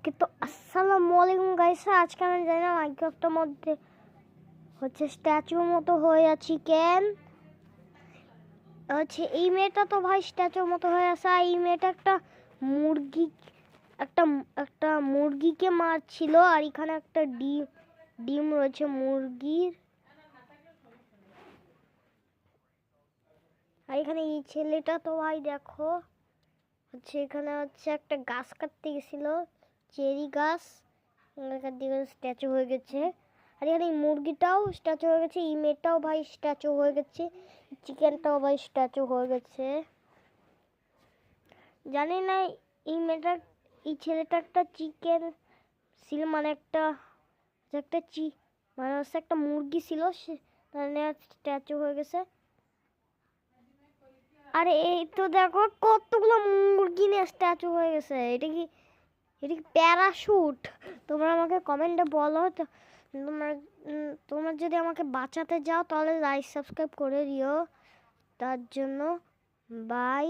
ওকে, তো আসসালামু আলাইকুম গাইস। আজকে আমি জানি না মাইক্রোফটের মধ্যে হচ্ছে স্ট্যাচুর মতো হয়ে আছি কেন। হচ্ছে এই মেয়েটা তো ভাই স্ট্যাচুর মতো হয়ে আছে, আর এই মেয়েটা মুরগি একটা একটা মুরগিকে মারছিল, আর এখানে একটা ডিম ডিম রয়েছে মুরগির। আর এখানে এই ছেলেটা তো ভাই দেখো হচ্ছে এখানে হচ্ছে একটা গাছ কাটতে গেছিল, চেরি গাছ, এখানকার দিকে স্ট্যাচু হয়ে গেছে। আর এখানে এই মুরগিটাও স্ট্যাচু হয়ে গেছে, এই মেয়েটাও ভাই স্ট্যাচু হয়ে গেছে, চিকেনটাও ভাই স্ট্যাচু হয়ে গেছে। জানি না এই মেয়েটার এই ছেলেটা একটা চিকেন ছিল, মানে একটা একটা মানে হচ্ছে একটা মুরগি ছিল, সে মানে স্ট্যাচু হয়ে গেছে। আরে এই তো দেখো কতগুলো মুরগি নিয়ে স্ট্যাচু হয়ে গেছে। এটা কি প্যারাশুট? তোমরা আমাকে কমেন্টে বলো তো। তোমরা তোমরা যদি আমাকে বাঁচাতে যাও তাহলে লাইক সাবস্ক্রাইব করে দিও। তার জন্য বাই।